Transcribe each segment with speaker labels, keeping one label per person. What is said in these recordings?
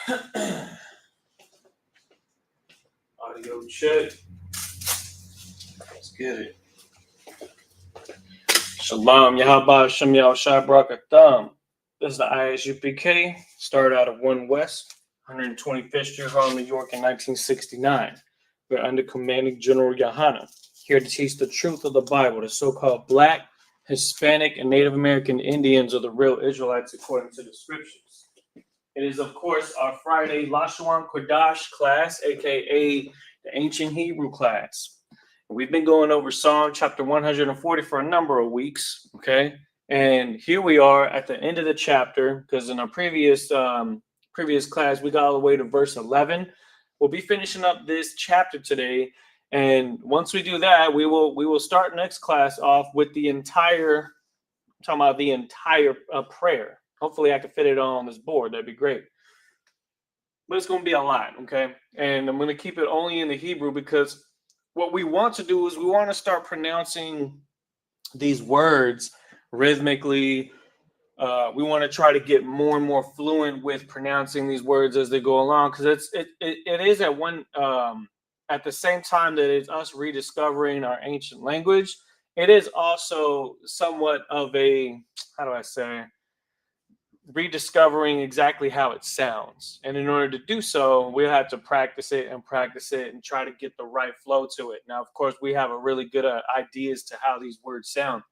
Speaker 1: Audio check. Let's get it. Shalom, Yahaba, Shem Yahushai Barakatham. This is the Isupk. Started out of 1 West, 125th Street, Harlem, New York in 1969. We're under commanding General Yohana, here to teach the truth of the Bible. The so-called Black, Hispanic, and Native American Indians are the real Israelites according to the scriptures. It is, of course, our Friday Lashuan Kodash class, aka the Ancient Hebrew class. We've been going over Psalm chapter 140 for a number of weeks, okay? And here we are at the end of the chapter, because in our previous class, we got all the way to verse 11. We'll be finishing up this chapter today, and once we do that, we will start next class off with the entire, talking about the entire prayer. Hopefully I can fit it all on this board. That'd be great. But it's going to be a lot, okay? And I'm going to keep it only in the Hebrew because what we want to do is we want to start pronouncing these words rhythmically. We want to try to get more and more fluent with pronouncing these words as they go along, because it is at the same time that it's us rediscovering our ancient language. It is also somewhat of a, how do I say, rediscovering exactly how it sounds. And in order to do so, we'll have to practice it and try to get the right flow to it. Now, of course, we have a really good idea as to how these words sound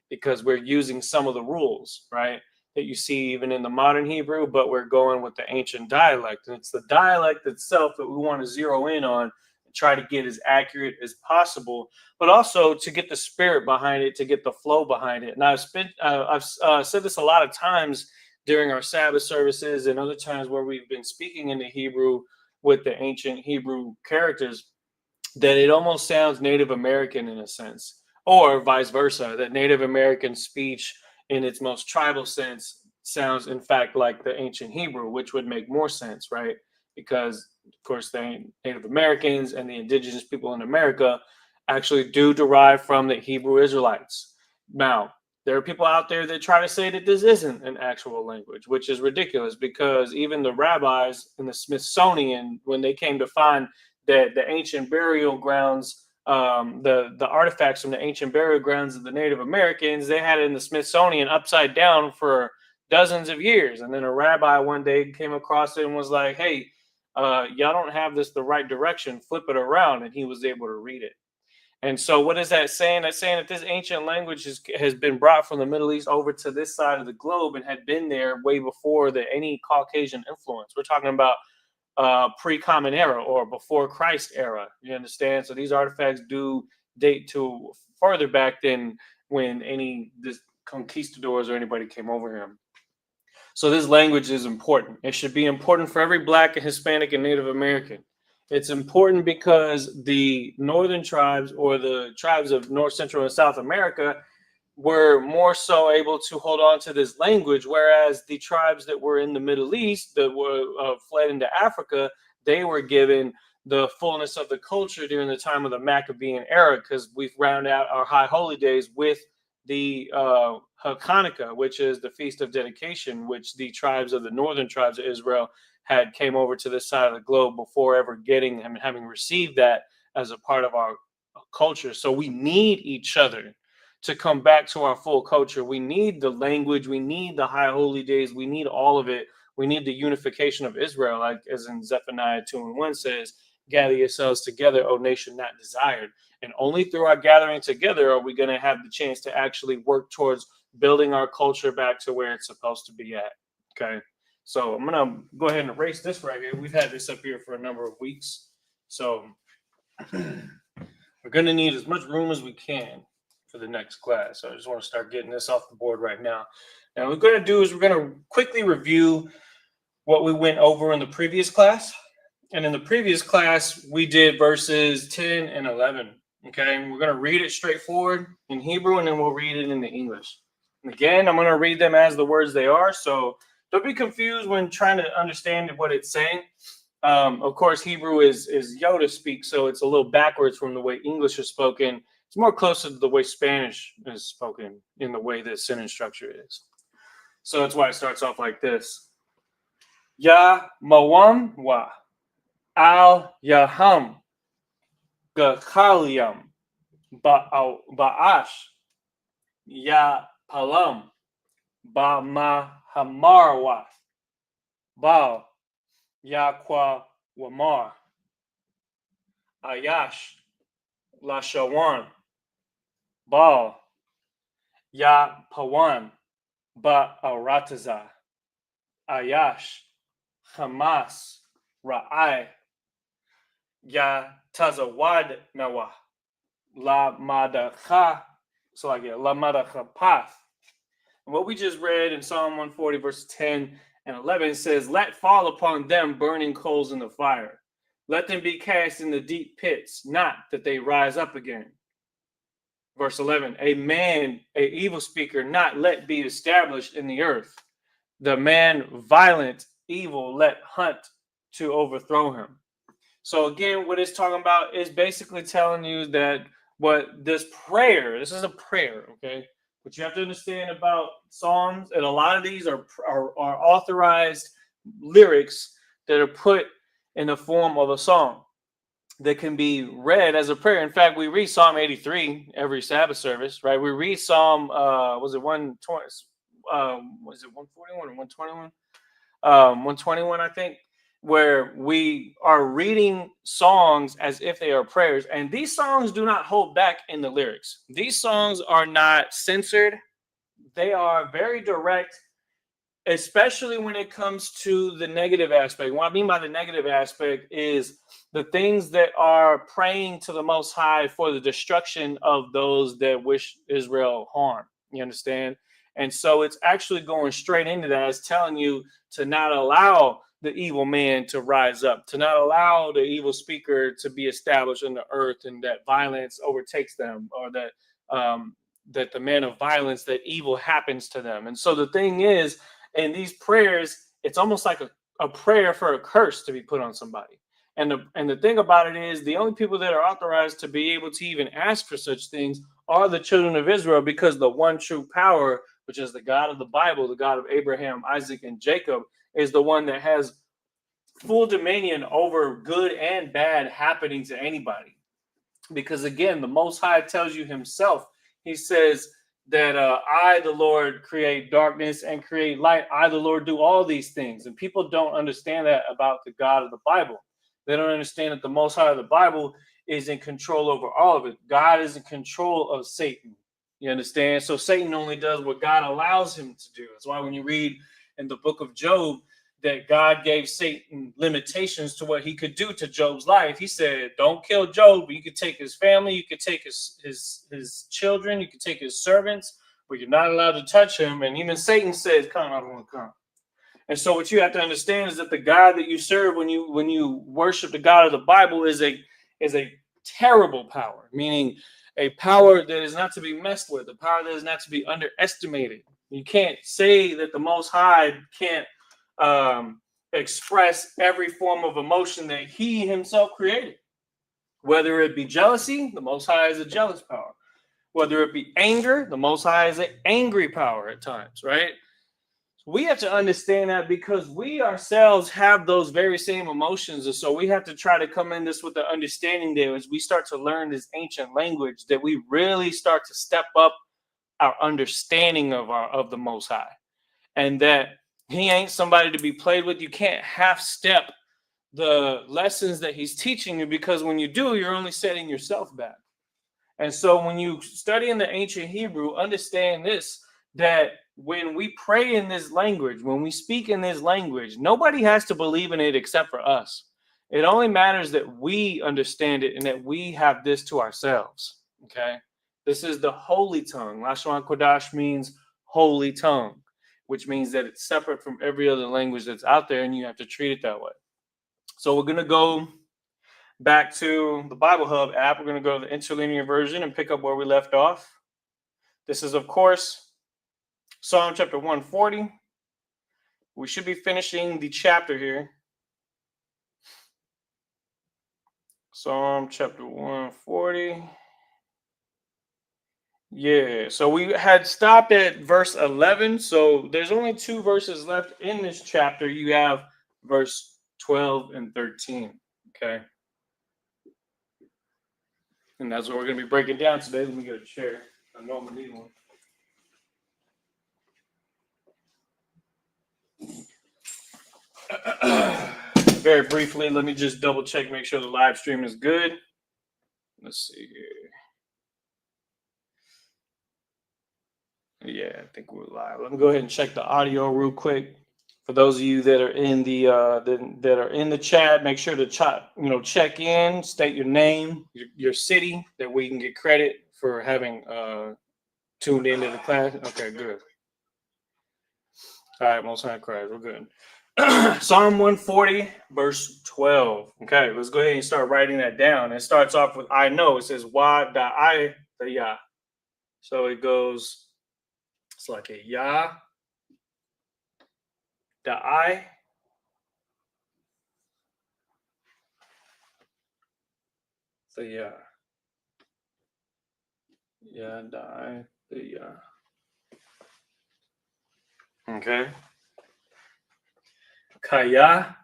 Speaker 1: because we're using some of the rules, right, that you see even in the modern Hebrew, but we're going with the ancient dialect. And it's the dialect itself that we want to zero in on and try to get as accurate as possible, but also to get the spirit behind it, to get the flow behind it. And I've said this a lot of times during our Sabbath services and other times where we've been speaking in the Hebrew with the ancient Hebrew characters, that it almost sounds Native American in a sense, or vice versa, that Native American speech in its most tribal sense sounds, in fact, like the ancient Hebrew, which would make more sense, right? Because, of course, the Native Americans and the indigenous people in America actually do derive from the Hebrew Israelites. Now, there are people out there that try to say that this isn't an actual language, which is ridiculous because even the rabbis in the Smithsonian, when they came to find that the ancient burial grounds, the artifacts from the ancient burial grounds of the Native Americans, they had it in the Smithsonian upside down for dozens of years. And then a rabbi one day came across it and was like, hey, y'all don't have this the right direction, flip it around. And he was able to read it. And so what is that saying? That's saying that this ancient language has been brought from the Middle East over to this side of the globe and had been there way before any Caucasian influence. We're talking about pre-Common Era or before Christ era. You understand? So these artifacts do date to further back than when this conquistadors or anybody came over here. So this language is important. It should be important for every Black and Hispanic and Native American. It's important because the northern tribes or the tribes of North, Central, and South America were more so able to hold on to this language, whereas the tribes that were in the Middle East that were fled into Africa, they were given the fullness of the culture during the time of the Maccabean era, because we've rounded out our high holy days with the Hanukkah, which is the Feast of Dedication, which the tribes of the northern tribes of Israel had came over to this side of the globe before ever getting and having received that as a part of our culture. So we need each other to come back to our full culture. We need the language. We need the high holy days. We need all of it. We need the unification of Israel, like as in Zephaniah 2:1 says, gather yourselves together, O nation not desired. And only through our gathering together are we going to have the chance to actually work towards building our culture back to where it's supposed to be at. Okay. So I'm going to go ahead and erase this right here. We've had this up here for a number of weeks. So we're going to need as much room as we can for the next class. So I just want to start getting this off the board right now. Now, what we're going to do is we're going to quickly review what we went over in the previous class. And in the previous class, we did verses 10 and 11. Okay, and we're going to read it straightforward in Hebrew, and then we'll read it in the English. And again, I'm going to read them as the words they are. So don't be confused when trying to understand what it's saying. Of course, Hebrew is Yoda speak, so it's a little backwards from the way English is spoken. It's more closer to the way Spanish is spoken in the way the sentence structure is. So that's why it starts off like this. Ya Mawam wa Al Yaham Gakaliam Ba'ash Ya Palam Ba Mahamarwath Ba Yaqua Wamar Ayash Lashawan Ba Ya Pawan Ba Arataza Ayash Hamas Ra'ai Ya Tazawad Nawa La Madacha. So I get La Madacha Path. And what we just read in Psalm 140, verses 10 and 11 says, let fall upon them burning coals in the fire. Let them be cast in the deep pits, not that they rise up again. Verse 11, a man, a evil speaker, not let be established in the earth. The man violent, evil, let hunt to overthrow him. So again, what it's talking about is basically telling you that what this is a prayer, okay? What you have to understand about Psalms, and a lot of these are authorized lyrics that are put in the form of a song that can be read as a prayer. In fact, we read Psalm 83 every Sabbath service, right? We read Psalm, was it 120? Was it 141 or 121? 121, I think, where we are reading songs as if they are prayers. And these songs do not hold back in the lyrics. These songs are not censored. They are very direct, especially when it comes to the negative aspect. What I mean by the negative aspect is the things that are praying to the Most High for the destruction of those that wish Israel harm. You understand? And so it's actually going straight into that. It's telling you to not allow the evil man to rise up, to not allow the evil speaker to be established in the earth, and that violence overtakes them, or that the man of violence, that evil happens to them. And so the thing is, in these prayers, it's almost like a prayer for a curse to be put on somebody. And the thing about it is, the only people that are authorized to be able to even ask for such things are the children of Israel, because the one true power, which is the God of the Bible, the God of Abraham, Isaac, and Jacob, is the one that has full dominion over good and bad happening to anybody. Because again, the Most High tells you himself, he says that I, the Lord, create darkness and create light. I, the Lord, do all these things. And people don't understand that about the God of the Bible. They don't understand that the Most High of the Bible is in control over all of it. God is in control of Satan. You understand? So Satan only does what God allows him to do. That's why when you read in the book of Job, that God gave Satan limitations to what he could do to Job's life. He said, don't kill Job, but you could take his family, you could take his children, you could take his servants, but you're not allowed to touch him. And even Satan says, come, I don't want to come. And so what you have to understand is that the God that you serve when you worship the God of the Bible is a terrible power, meaning a power that is not to be messed with, a power that is not to be underestimated. You can't say that the Most High can't express every form of emotion that he himself created. Whether it be jealousy, the Most High is a jealous power. Whether it be anger, the Most High is an angry power at times, right? We have to understand that, because we ourselves have those very same emotions. And so we have to try to come in this with the understanding that as we start to learn this ancient language, that we really start to step up our understanding of the Most High, and that he ain't somebody to be played with. You can't half step the lessons that he's teaching you, because when you do, you're only setting yourself back. And so when you study in the ancient Hebrew, understand this, that when we pray in this language, when we speak in this language, nobody has to believe in it except for us. It only matters that we understand it and that we have this to ourselves. Okay. This is the holy tongue. Lashon Kodash means holy tongue, which means that it's separate from every other language that's out there, and you have to treat it that way. So we're going to go back to the Bible Hub app. We're going to go to the interlinear version and pick up where we left off. This is, of course, Psalm chapter 140. We should be finishing the chapter here. Psalm chapter 140. Yeah, so we had stopped at verse 11. So there's only 2 verses left in this chapter. You have verse 12 and 13. Okay. And that's what we're going to be breaking down today. Let me get a chair. I know I'm going to need one. Very briefly, let me just double check, make sure the live stream is good. Let's see here. Yeah, I think we're live. Let me go ahead and check the audio real quick. For those of you that are in the that are in the chat, make sure to check in, state your name, your city, that we can get credit for having tuned into the class. Okay, good. All right, Most High Christ, we're good. Psalm 140, verse 12. Okay, let's go ahead and start writing that down. It starts off with I know. It says Wa da I the Ya. So it goes, it's like a Ya da I. The Ya. Ya da I the Ya. Okay. Kaya.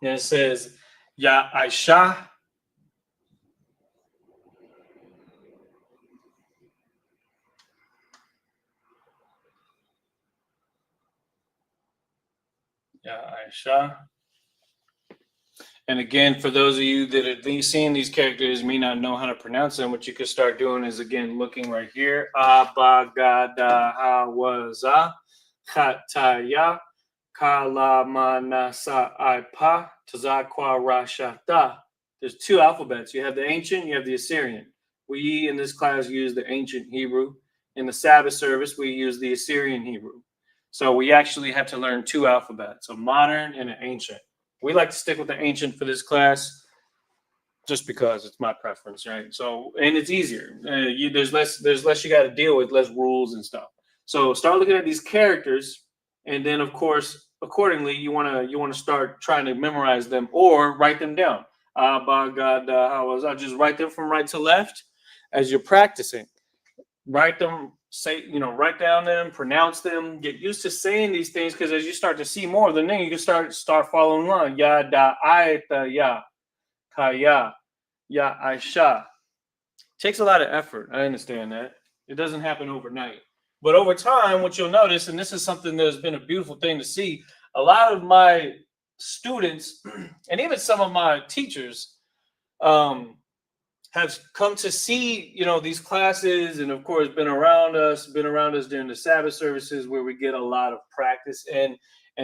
Speaker 1: And it says Ya Aisha. Ya Aisha. And again, for those of you that are seeing these characters may not know how to pronounce them, what you could start doing is again looking right here. Abagada hawaza khataya kalamanasa ipa tazakwa rashata. There's two alphabets. You have the ancient, you have the Assyrian. We in this class use the ancient Hebrew. In the Sabbath service, we use the Assyrian Hebrew. So we actually have to learn two alphabets, a modern and an ancient. We like to stick with the ancient for this class just because it's my preference, right? So, and it's easier. There's less you got to deal with, less rules and stuff. So start looking at these characters, and then of course, accordingly, you wanna start trying to memorize them or write them down. I just write them from right to left as you're practicing. Write them, write down them, pronounce them, get used to saying these things, because as you start to see more of them, then you can start following along. Ya da aita ya kaya ya aisha. Takes a lot of effort. I understand that. It doesn't happen overnight. But over time, what you'll notice, and this is something that has been a beautiful thing to see, a lot of my students and even some of my teachers have come to see, these classes, and of course been around us during the Sabbath services, where we get a lot of practice and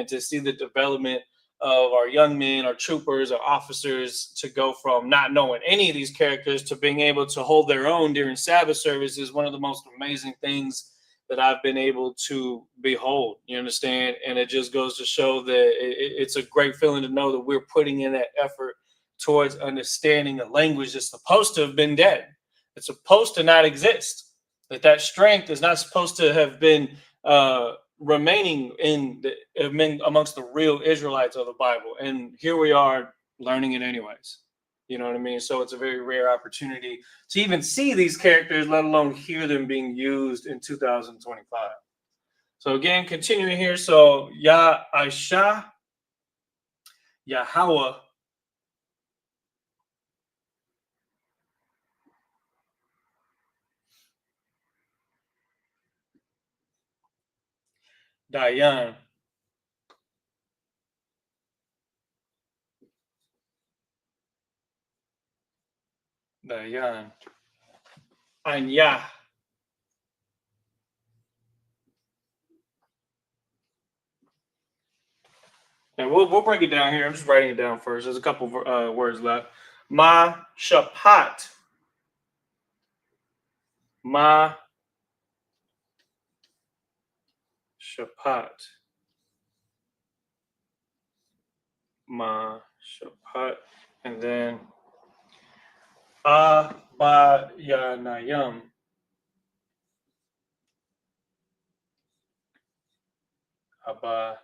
Speaker 1: to see the development of our young men, our troopers, our officers, to go from not knowing any of these characters to being able to hold their own during Sabbath service is one of the most amazing things that I've been able to behold. You understand? And it just goes to show that it's a great feeling to know that we're putting in that effort towards understanding a language that's supposed to have been dead. It's supposed to not exist. That strength is not supposed to have been remaining amongst the real Israelites of the Bible. And here we are learning it anyways. You know what I mean? So it's a very rare opportunity to even see these characters, let alone hear them being used in 2025. So again, continuing here. So Ya Aisha, Yahweh, Dayan, Dayan, Anya. And we'll break it down here. I'm just writing it down first. There's a couple words left. Ma shapat. Ma shapat. Ma shapat. And then abayanayam. Abayanyam.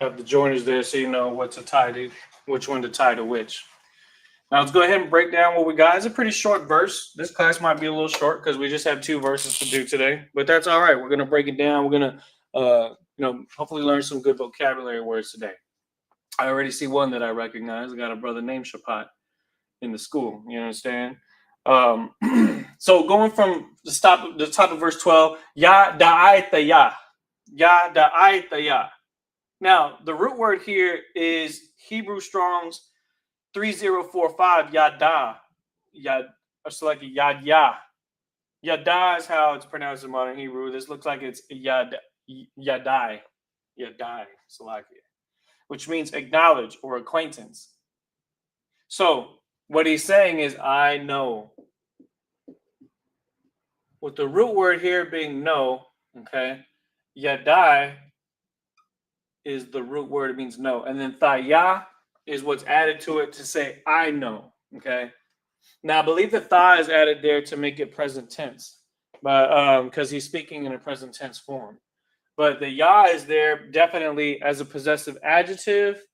Speaker 1: Have the joiners there so you know what to tie to, which one to tie to which. Now let's go ahead and break down what we got. It's a pretty short verse. This class might be a little short because we just have 2 verses to do today, but that's all right. We're gonna break it down. We're gonna, hopefully learn some good vocabulary words today. I already see one that I recognize. I got a brother named Shapat in the school. You understand? Um, so going from the top of verse 12, ya da'aita ya da'aita ya. Now the root word here is Hebrew Strong's 3045 yada. Yad, it's like a yad ya. Yada is how it's pronounced in modern Hebrew. This looks like it's yad yadai. Yadai, Salakia, which means acknowledge or acquaintance. So what he's saying is, I know. With the root word here being know, okay, yadai is the root word, it means know. And then thaya is what's added to it to say, I know, okay? Now, I believe the tha is added there to make it present tense, but because he's speaking in a present tense form. But the ya is there definitely as a possessive adjective,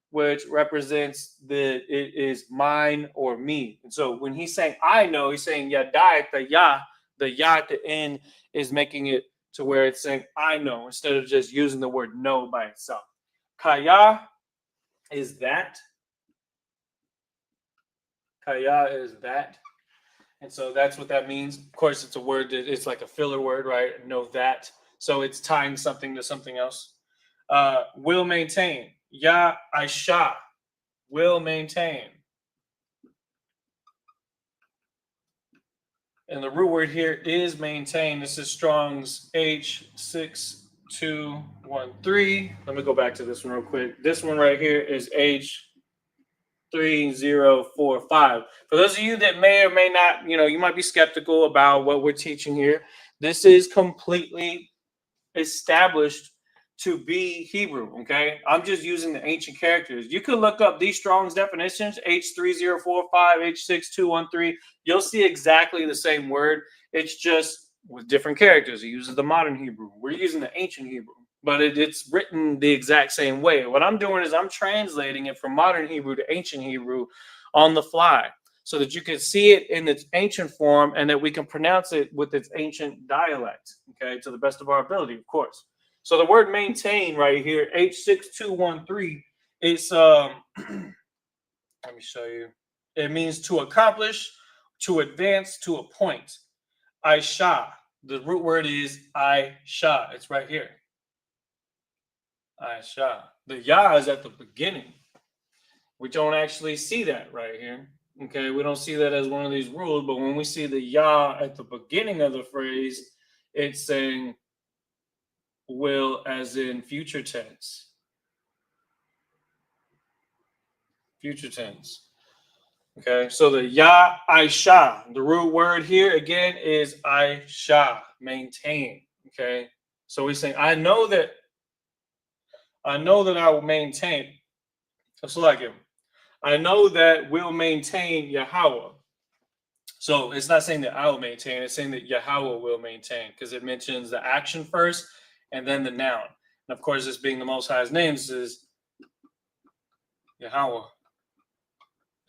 Speaker 1: which represents it is mine or me. And so when he's saying I know, he's saying yadai, the ya at the end is making it to where it's saying I know instead of just using the word know by itself. Kaya is that. Kaya is that. And so that's what that means. Of course, it's a word that it's like a filler word, right? Know that. So it's tying something to something else. Will maintain. Ya Aisha will maintain. And the root word here is maintain. This is Strong's H6213. Let me go back to this one real quick. This one right here is H3045. For those of you that may or may not, you might be skeptical about what we're teaching here. This is completely established to be Hebrew, okay? I'm just using the ancient characters. You could look up these Strong's definitions, H3045, H6213. You'll see exactly the same word. It's just with different characters. It uses the modern Hebrew. We're using the ancient Hebrew, but it's written the exact same way. What I'm doing is I'm translating it from modern Hebrew to ancient Hebrew on the fly so that you can see it in its ancient form and that we can pronounce it with its ancient dialect, okay, to the best of our ability, of course. So the word maintain right here, H6213, it's let me show you. It means to accomplish, to advance, to a point. Aisha, the root word is Aisha. It's right here. Aisha. The ya is at the beginning. We don't actually see that right here. Okay, we don't see that as one of these rules, but when we see the ya at the beginning of the phrase, it's saying will as in future tense. Future tense. Okay, so the ya Aisha, the root word here again is Aisha, maintain. Okay, so we're saying I know that I will maintain. That's like him. I know that we'll maintain Yahweh. So it's not saying that I will maintain, it's saying that Yahweh will maintain because it mentions the action first and then the noun. And of course, this being the Most High's names is Yahweh.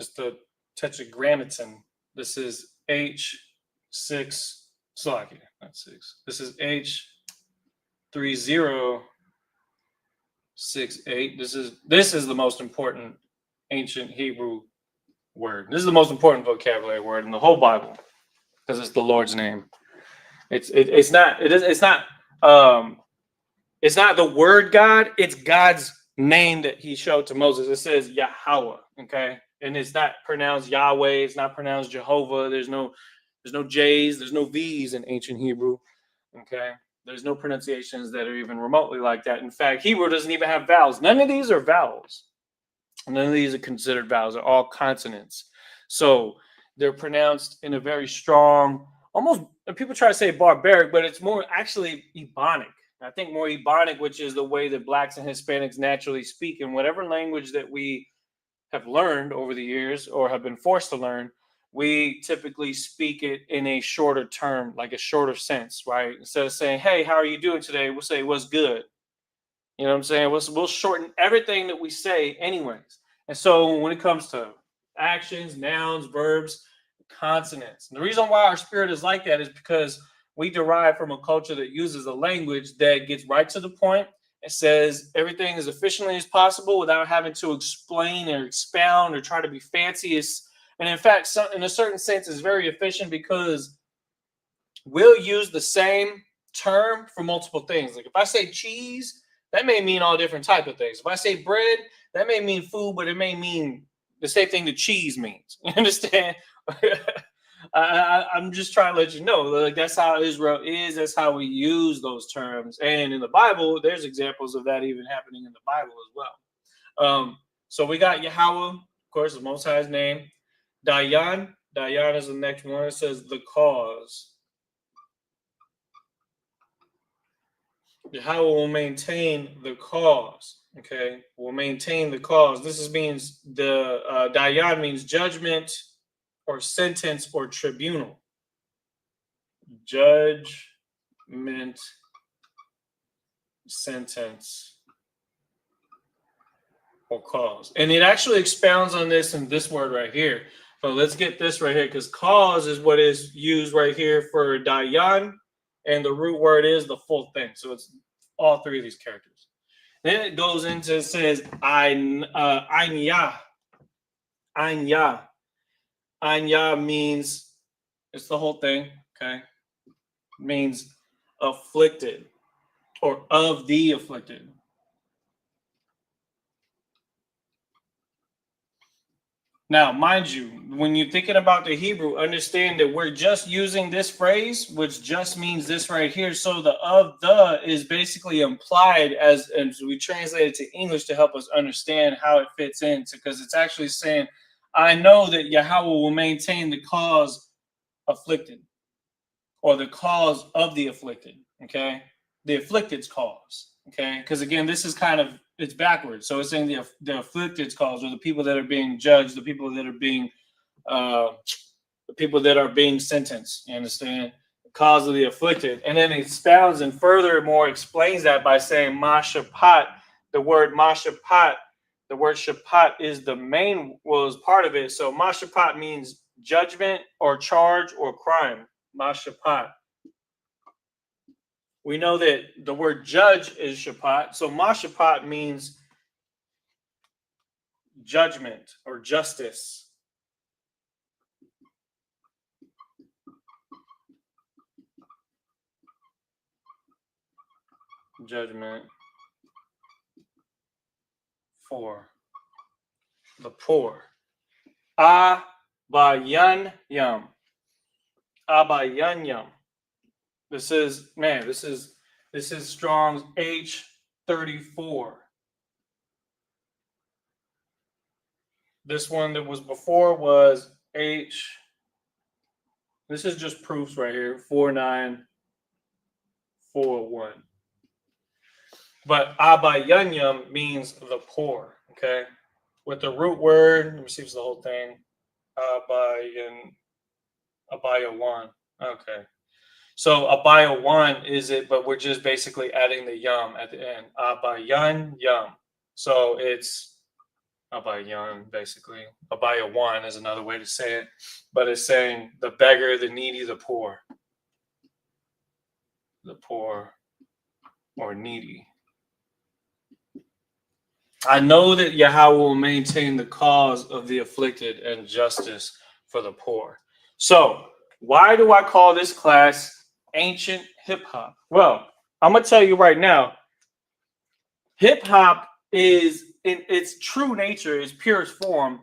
Speaker 1: It's the tetragrammaton. This is H6, Slovakia, not 6. This is H3068. This is the most important ancient Hebrew word. This is the most important vocabulary word in the whole Bible because it's the Lord's name. It's not the word God. It's God's name that He showed to Moses. It says Yahweh. Okay, and it's not pronounced Yahweh. It's not pronounced Jehovah. There's no J's. There's no V's in ancient Hebrew. Okay, there's no pronunciations that are even remotely like that. In fact, Hebrew doesn't even have vowels. None of these are vowels. None of these are considered vowels. They're all consonants. So they're pronounced in a very strong, almost, people try to say barbaric, but it's more actually Ebonic. I think more Ebonic, which is the way that Blacks and Hispanics naturally speak. In whatever language that we have learned over the years or have been forced to learn, we typically speak it in a shorter term, like a shorter sense, right? Instead of saying, hey, how are you doing today? We'll say, what's good? You know what I'm saying? We'll shorten everything that we say, anyways. And so when it comes to actions, nouns, verbs, consonants, and the reason why our spirit is like that is because we derive from a culture that uses a language that gets right to the point. It says everything as efficiently as possible without having to explain or expound or try to be fancy. And in fact, in a certain sense, is very efficient because we'll use the same term for multiple things. Like if I say cheese, that may mean all different type of things. If I say bread, that may mean food, but it may mean the same thing that cheese means. You understand? I'm just trying to let you know, like that's how Israel is. That's how we use those terms. And in the Bible, there's examples of that even happening in the Bible as well. So we got Yahweh, of course, the Most High's name. Dayan. Dayan is the next one. It says the cause. Yahweh will maintain the cause. Okay, will maintain the cause. This means the Dayan means judgment or sentence or tribunal. Judgment, sentence, or cause. And it actually expounds on this in this word right here. But let's get this right here, because cause is what is used right here for Dayan, and the root word is the full thing. So it's all three of these characters. Then it goes into, it says Anya. Anya. Anya means, it's the whole thing, okay? It means afflicted or of the afflicted. Now, mind you, when you're thinking about the Hebrew, understand that we're just using this phrase, which just means this right here. So the of the is basically implied as we translate it to English to help us understand how it fits into, because it's actually saying, I know that Yahweh will maintain the cause afflicted, or the cause of the afflicted, okay? The afflicted's cause, okay? Because again, this is kind of, it's backwards. So it's saying the afflicted's cause, or the people that are being judged, the people that are being sentenced. You understand? The cause of the afflicted. And then it expounds and furthermore explains that by saying mashapat. The word mashapat, the word shapat is the main, is part of it. So mashapat means judgment or charge or crime. Mashapat. We know that the word judge is shapat. So mashapat means judgment or justice. Judgment for the poor. Abayanyam. Abayanyam. This is Strong's H34. This one that was before was H. This is just proofs right here, 4941. But Abayanyam means the poor, okay? With the root word, let me see if it's the whole thing. Abayawan. Okay. So Abayawan is it, but we're just basically adding the yam at the end. Abayan yam. So it's Abayan, basically. Abayawan is another way to say it. But it's saying the beggar, the needy, the poor. The poor or needy. I know that Yahweh will maintain the cause of the afflicted and justice for the poor. So, why do I call this class ancient hip hop? Well, I'm going to tell you right now, hip hop is, in its true nature, its purest form,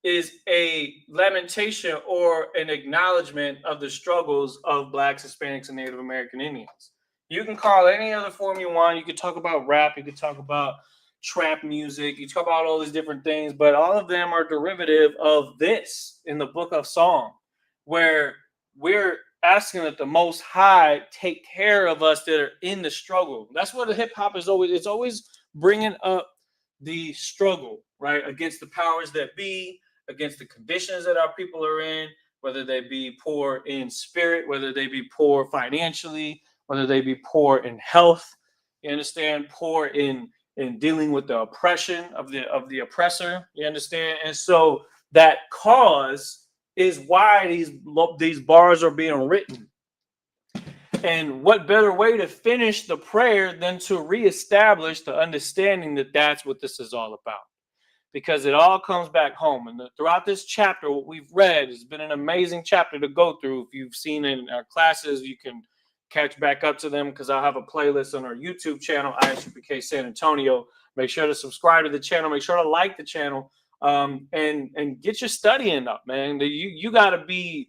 Speaker 1: is a lamentation or an acknowledgement of the struggles of Blacks, Hispanics, and Native American Indians. You can call it any other form you want. You could talk about rap. You could talk about trap music. You talk about all these different things, but all of them are derivative of this in the book of Psalm, where we're asking that the Most High take care of us that are in the struggle. That's what the hip hop is always. It's always bringing up the struggle, right, against the powers that be, against the conditions that our people are in, whether they be poor in spirit, whether they be poor financially, whether they be poor in health. You understand? Poor in in dealing with the oppression of the oppressor. You understand? And so that cause is why these bars are being written. And what better way to finish the prayer than to reestablish the understanding that that's what this is all about? Because it all comes back home. And throughout this chapter, what we've read has been an amazing chapter to go through. If you've seen it in our classes, you can catch back up to them, because I'll have a playlist on our YouTube channel, Isupk San Antonio. Make sure to subscribe to the channel. Make sure to like the channel, and get your studying up, man. You gotta be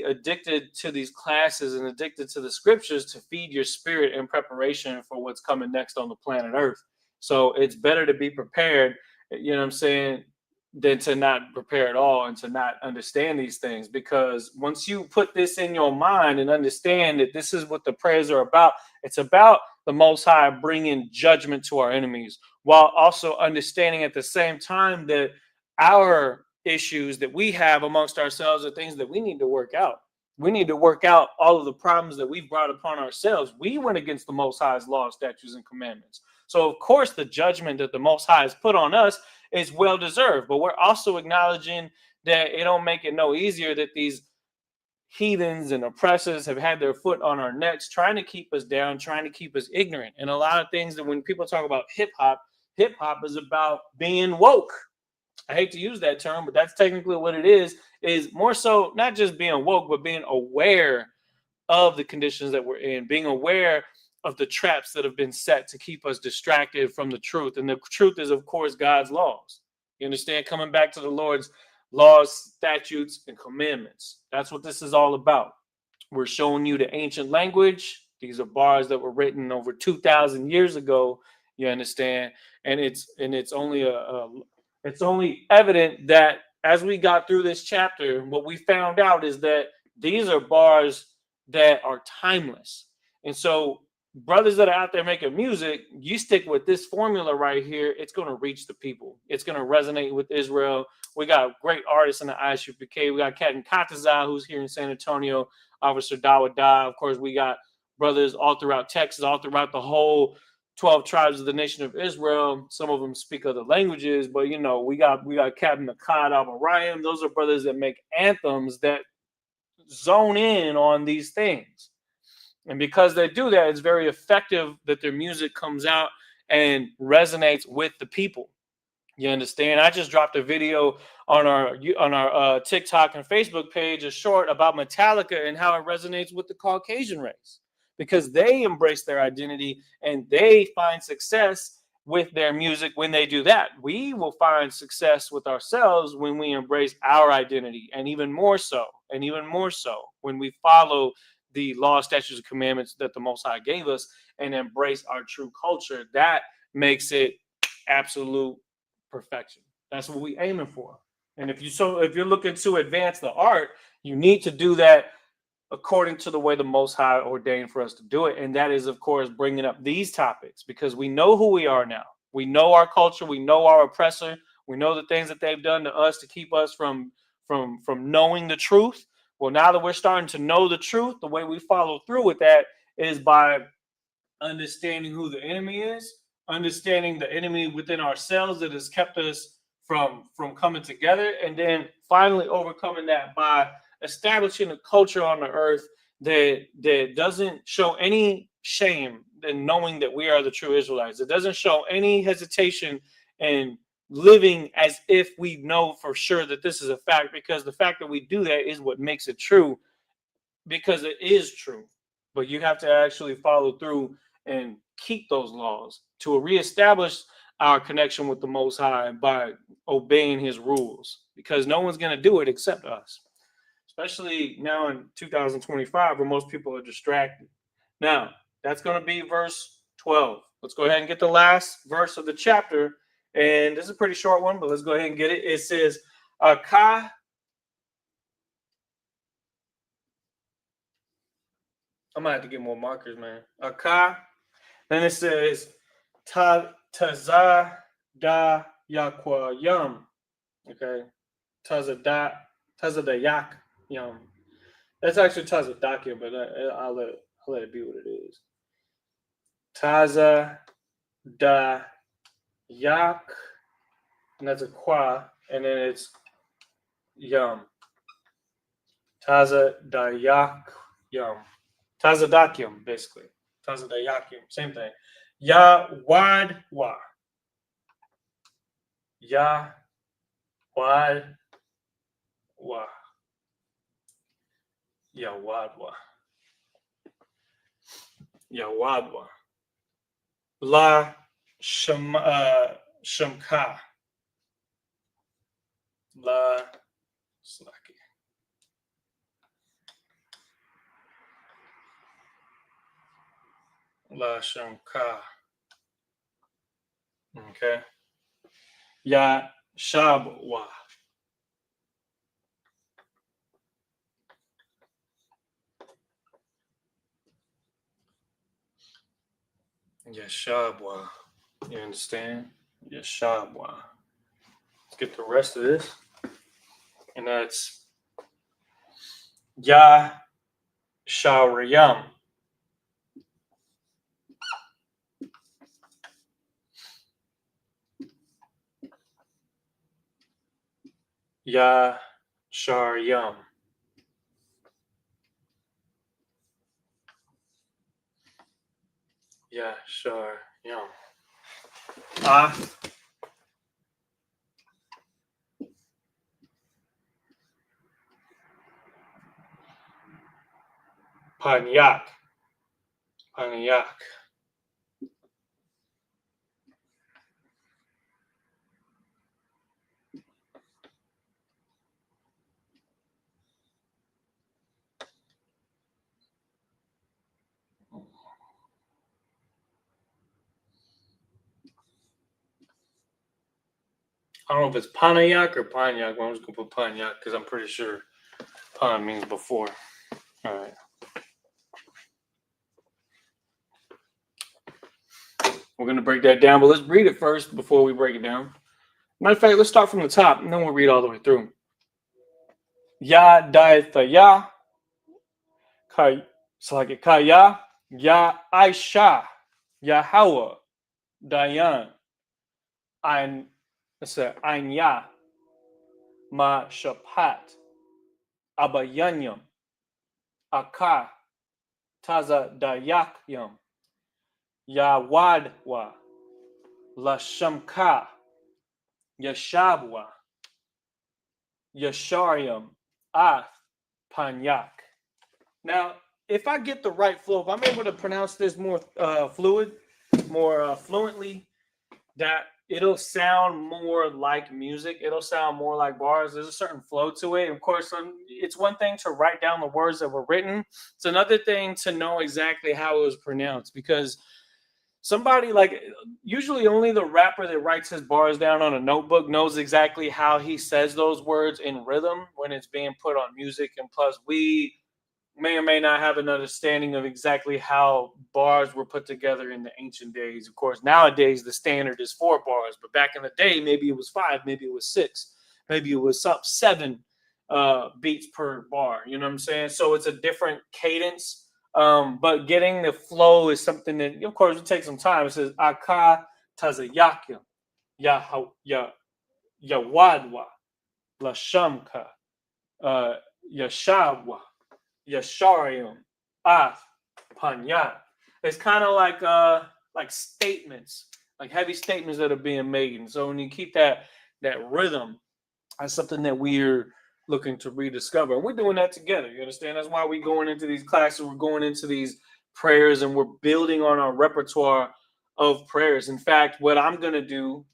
Speaker 1: addicted to these classes and addicted to the scriptures to feed your spirit in preparation for what's coming next on the planet Earth. So it's better to be prepared, you know what I'm saying, than to not prepare at all and to not understand these things. Because once you put this in your mind and understand that this is what the prayers are about, it's about the Most High bringing judgment to our enemies, while also understanding at the same time that our issues that we have amongst ourselves are things that we need to work out. We need to work out all of the problems that we've brought upon ourselves. We went against the Most High's law, statutes, and commandments. So, of course, the judgment that the Most High has put on us is well deserved. But we're also acknowledging that it don't make it no easier that these heathens and oppressors have had their foot on our necks, trying to keep us down, trying to keep us ignorant. And a lot of things that when people talk about hip hop is about being woke. I hate to use that term, but that's technically what it is more so not just being woke, but being aware of the conditions that we're in, being aware of the traps that have been set to keep us distracted from the truth. And the truth is, of course, God's laws. You understand? Coming back to the Lord's laws, statutes, and commandments. That's what this is all about. We're showing you the ancient language. These are bars that were written over 2,000 years ago. You understand? And it's only evident that as we got through this chapter, what we found out is that these are bars that are timeless. And so brothers that are out there making music, you stick with this formula right here, it's going to reach the people. It's going to resonate with Israel. We got great artists in the Isupk. We got Captain Kataza, who's here in San Antonio, Officer Dawada. Of course, we got brothers all throughout Texas, all throughout the whole 12 tribes of the nation of Israel. Some of them speak other languages, but you know, we got Captain Akkad Al-Mariam. Those are brothers that make anthems that zone in on these things. And because they do that, it's very effective that their music comes out and resonates with the people. You understand? I just dropped a video on our TikTok and Facebook page, a short about Metallica and how it resonates with the Caucasian race, because they embrace their identity and they find success with their music when they do that. We will find success with ourselves when we embrace our identity, and even more so when we follow the law, statutes, and commandments that the Most High gave us and embrace our true culture. That makes it absolute perfection. That's what we're aiming for. And if you're looking to advance the art, you need to do that according to the way the Most High ordained for us to do it. And that is, of course, bringing up these topics, because we know who we are now. We know our culture. We know our oppressor. We know the things that they've done to us to keep us from knowing the truth. Well, now that we're starting to know the truth, the way we follow through with that is by understanding who the enemy is, understanding the enemy within ourselves that has kept us from coming together, and then finally overcoming that by establishing a culture on the earth that doesn't show any shame in knowing that we are the true Israelites. It doesn't show any hesitation in living as if we know for sure that this is a fact, because the fact that we do that is what makes it true, because it is true. But you have to actually follow through and keep those laws to reestablish our connection with the Most High by obeying his rules, because no one's going to do it except us, especially now in 2025 where most people are distracted. Now, that's going to be verse 12. Let's go ahead and get the last verse of the chapter. And this is a pretty short one, but let's go ahead and get it. It says, Ka. I'm going to have to get more markers, man. Ka. Then it says, Taza da yakwa yum. Okay. Taza da yak yum. That's actually Taza dakia, but I'll let it be what it is. Taza da yak, and that's a qua, and then it's yum. Taza da yak yum. Taza dakyum, basically. Taza da yakyum, same thing. Ya wad wa. Ya wad wa. Ya wad wa. Ya wad wa. La shamka. La slaki. La shamka. Okay. Ya shabwa. Ya shabwa. You understand? Ya shabwa. Let's get the rest of this. And that's Ya Sharyam. Ya Sharyam. Ya Sharyam. Ah. Panyak. Panyak. I don't know if it's Panayak or Panyak, but I'm just gonna put Panyak because I'm pretty sure Pan means before. All right. We're gonna break that down, but let's read it first before we break it down. Matter of fact, let's start from the top and then we'll read all the way through. Ya daitha ya. Kaya ya Aisha ya Hawa Dayan Ein Ein Ya Ma Shapat Abayanyam Aka Taza Dayakyam Ya Wadwa Lashamka Yashabwa Yasharyam Ath Panyak. Now, if I get the right flow, if I'm able to pronounce this more more fluently, that it'll sound more like music. It'll sound more like bars. There's a certain flow to it. Of course, it's one thing to write down the words that were written. It's another thing to know exactly how it was pronounced because somebody like usually only the rapper that writes his bars down on a notebook knows exactly how he says those words in rhythm when it's being put on music. And plus, we may or may not have an understanding of exactly how bars were put together in the ancient days. Of course, nowadays the standard is 4 bars, but back in the day, maybe it was 5, maybe it was 6, maybe it was up 7 beats per bar. You know what I'm saying? So it's a different cadence. But getting the flow is something that, of course, will take some time. It says Aka Tazayakim, Yawadwa, Lashamka, Yashabwa. Yasharium, Ath, Panya. It's kind of like statements, like heavy statements that are being made. And so when you keep that rhythm, that's something that we're looking to rediscover. And we're doing that together. You understand? That's why we're going into these classes, we're going into these prayers, and we're building on our repertoire of prayers. In fact, what I'm gonna do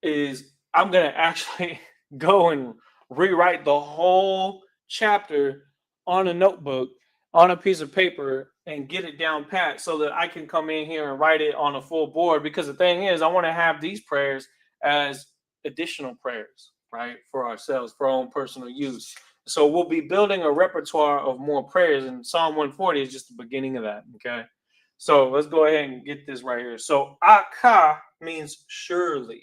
Speaker 1: is I'm gonna actually go and rewrite the whole chapter on a notebook, on a piece of paper, and get it down pat so that I can come in here and write it on a full board. Because the thing is, I want to have these prayers as additional prayers, right, for ourselves, for our own personal use. So we'll be building a repertoire of more prayers, and Psalm 140 is just the beginning of that. Okay, so let's go ahead and get this right here. So Aka means surely.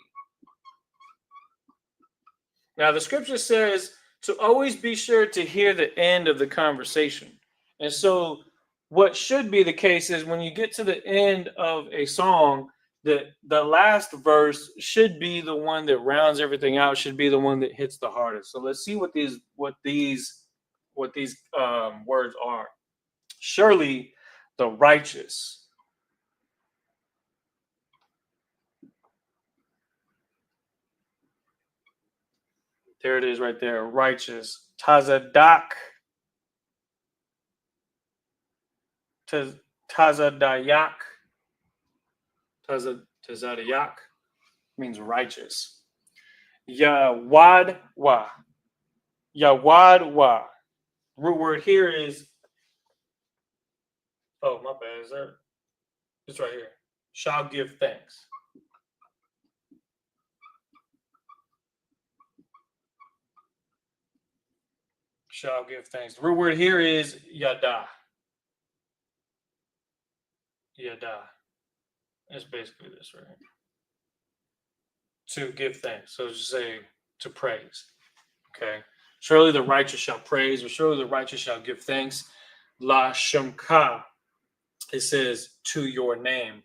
Speaker 1: Now, the scripture says to always be sure to hear the end of the conversation. And so, what should be the case is when you get to the end of a song, the last verse should be the one that rounds everything out, should be the one that hits the hardest. So let's see what these words are. Surely the righteous. There it is right there. Righteous. Tazadak. Tazadayak. Tazadayak means righteous. Yawadwa. Yawadwa. Root word here is, oh, my bad. Is that? It's right here. Shall give thanks. Shall give thanks. The root word here is yada. Yada. It's basically this right here. To give thanks. So just say to praise. Okay. Surely the righteous shall praise, or surely the righteous shall give thanks. La Shemka. It says to your name.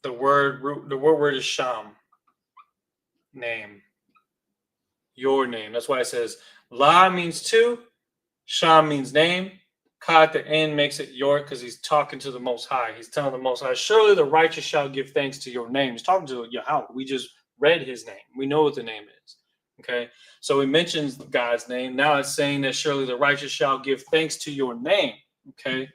Speaker 1: The word is sham. Name. Your name. That's why it says la means to, sham means name. Ka at the end makes it your, because he's talking to the Most High. He's telling the Most High, surely the righteous shall give thanks to your name. He's talking to Yahweh. We just read his name. We know what the name is. Okay. So he mentions God's name. Now it's saying that surely the righteous shall give thanks to your name. Okay.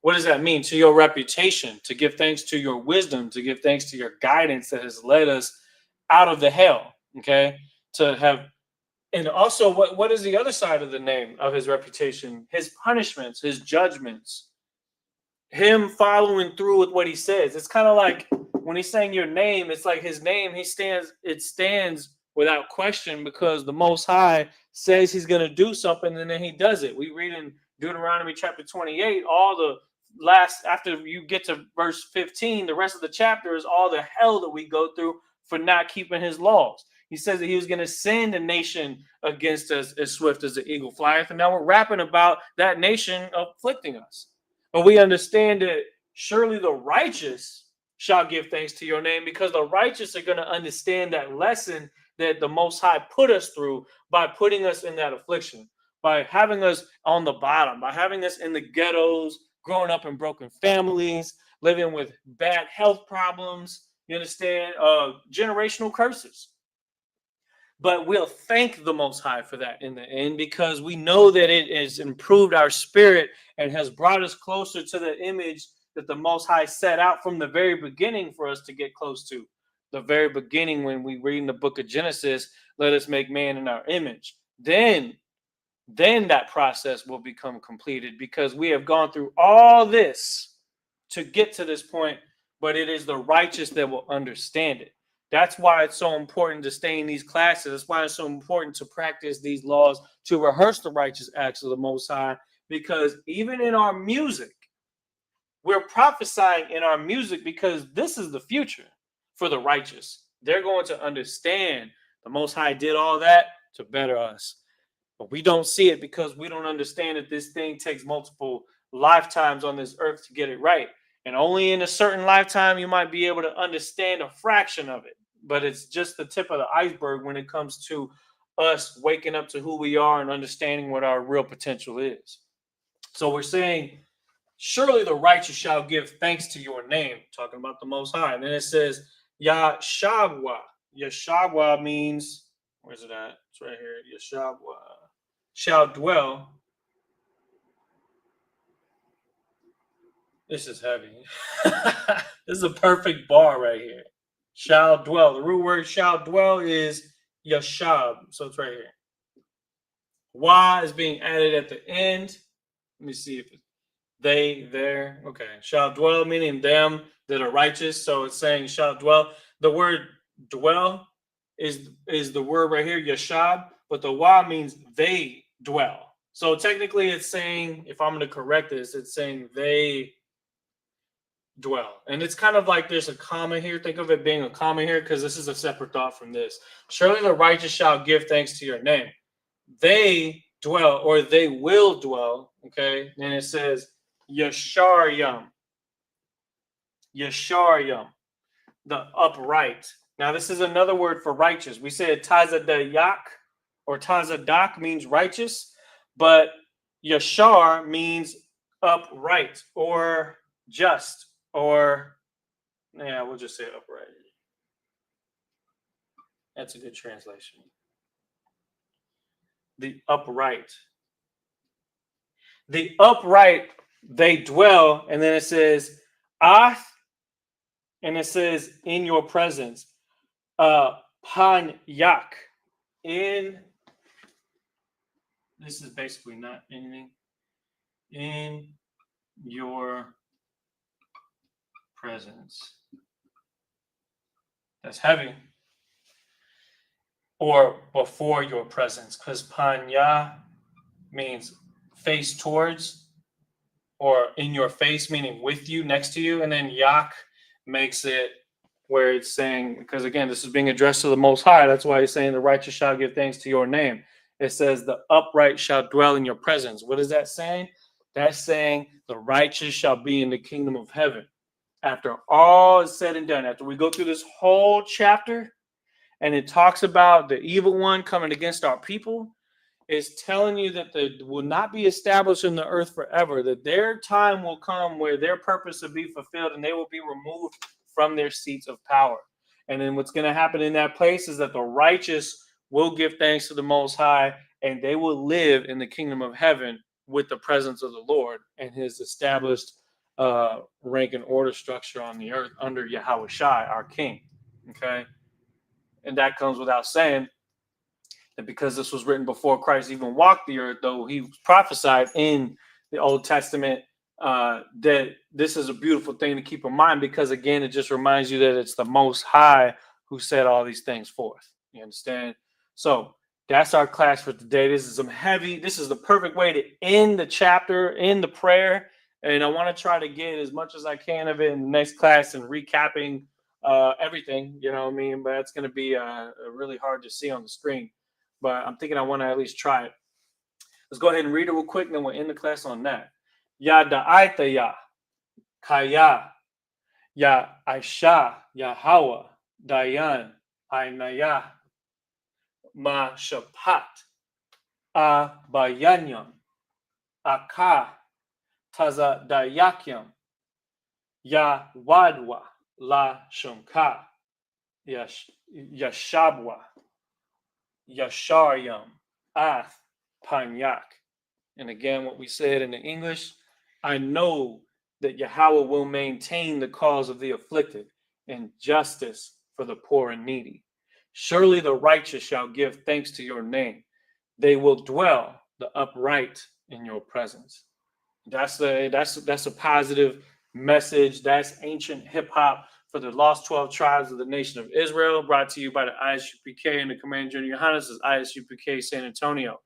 Speaker 1: What does that mean? To your reputation, to give thanks to your wisdom, to give thanks to your guidance that has led us out of the hell. Okay. To have, and also what is the other side of the name of his reputation? His punishments, his judgments, him following through with what he says. It's kind of like when he's saying your name, it's like his name, it stands without question because the Most High says he's going to do something and then he does it. We read in Deuteronomy chapter 28, all the last, after you get to verse 15, the rest of the chapter is all the hell that we go through for not keeping his laws. He says that he was going to send a nation against us as swift as the eagle flieth. And now we're rapping about that nation afflicting us. But we understand that surely the righteous shall give thanks to your name, because the righteous are going to understand that lesson that the Most High put us through by putting us in that affliction, by having us on the bottom, by having us in the ghettos, growing up in broken families, living with bad health problems, you understand, generational curses. But we'll thank the Most High for that in the end, because we know that it has improved our spirit and has brought us closer to the image that the Most High set out from the very beginning for us to get close to. The very beginning, when we read in the book of Genesis, let us make man in our image. Then that process will become completed, because we have gone through all this to get to this point, but it is the righteous that will understand it. That's why it's so important to stay in these classes. That's why it's so important to practice these laws, to rehearse the righteous acts of the Most High, because even in our music, we're prophesying in our music, because this is the future for the righteous. They're going to understand the Most High did all that to better us. But we don't see it because we don't understand that this thing takes multiple lifetimes on this earth to get it right. And only in a certain lifetime you might be able to understand a fraction of it. But it's just the tip of the iceberg when it comes to us waking up to who we are and understanding what our real potential is. So we're saying, surely the righteous shall give thanks to your name, talking about the Most High. And then it says, Yashabwa. Yashabwa means, where's it at? It's right here. Yashabwa. Shall dwell. This is heavy. This is a perfect bar right here. Shall dwell. The root word shall dwell is yashab. So it's right here. Wa is being added at the end. Let me see if it's they, there. Okay. Shall dwell, meaning them that are righteous. So it's saying shall dwell. The word dwell is the word right here, yashab, but the wa means they dwell. So technically it's saying, if I'm going to correct this, it's saying they dwell. And it's kind of like there's a comma here. Think of it being a comma here, because this is a separate thought from this. Surely the righteous shall give thanks to your name. They dwell, or they will dwell. Okay, and it says Yasharyam, Yasharyam, the upright. Now, this is another word for righteous. We said Tazadayak or Tazadak means righteous, but Yashar means upright or just, or, yeah, we'll just say upright. That's a good translation. The upright. The upright, they dwell, and then it says, Ath, and it says, in your presence. Panyak, in, this is basically not anything, in your presence. That's heavy. Or before your presence, because panya means face towards, or in your face, meaning with you, next to you. And then yak makes it where it's saying, because again, this is being addressed to the Most High. That's why he's saying the righteous shall give thanks to your name. It says the upright shall dwell in your presence. What is that saying? That's saying the righteous shall be in the kingdom of heaven. After all is said and done, after we go through this whole chapter and it talks about the evil one coming against our people, is telling you that they will not be established in the earth forever, that their time will come where their purpose will be fulfilled and they will be removed from their seats of power. And then what's going to happen in that place is that the righteous will give thanks to the Most High, and they will live in the kingdom of heaven with the presence of the Lord and his established rank and order structure on the earth under Yahweh Shai, our king. Okay. And that comes without saying that because this was written before Christ even walked the earth, though he prophesied in the Old Testament, that this is a beautiful thing to keep in mind, because again, it just reminds you that it's the Most High who set all these things forth. You understand? So that's our class for today. This is this is the perfect way to end the chapter, end the prayer. And I want to try to get as much as I can of it in the next class and recapping everything, you know what I mean? But it's going to be really hard to see on the screen. But I'm thinking I want to at least try it. Let's go ahead and read it real quick, and then we'll end the class on that. Ya da'aita ya, kaya, ya aisha, ya hawa, dayan, ainaya, ma shapat, a bayanyam, aka, taza dayakyam, ya wadwa, la shumka, yashabwa, yasharyam, ath, panyak. And again, what we said in the English, I know that Yahweh will maintain the cause of the afflicted and justice for the poor and needy. Surely the righteous shall give thanks to your name. They will dwell, the upright, in your presence. That's a positive message. That's ancient hip hop for the lost 12 tribes of the nation of Israel, brought to you by the Isupk and the Command General Yohanes is Isupk San Antonio.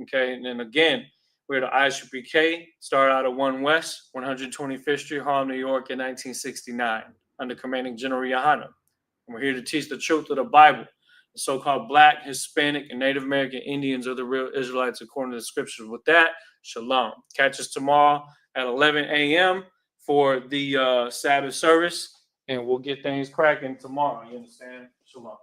Speaker 1: Okay, and then again, we're the Isupk, started out of 1 West, 125th Street, Harlem, New York in 1969, under Commanding General Yohanes. And we're here to teach the truth of the Bible. The so-called Black, Hispanic, and Native American Indians are the real Israelites according to the scriptures. With that, shalom. Catch us tomorrow at 11 a.m. for the Sabbath service, and we'll get things cracking tomorrow. You understand? Shalom.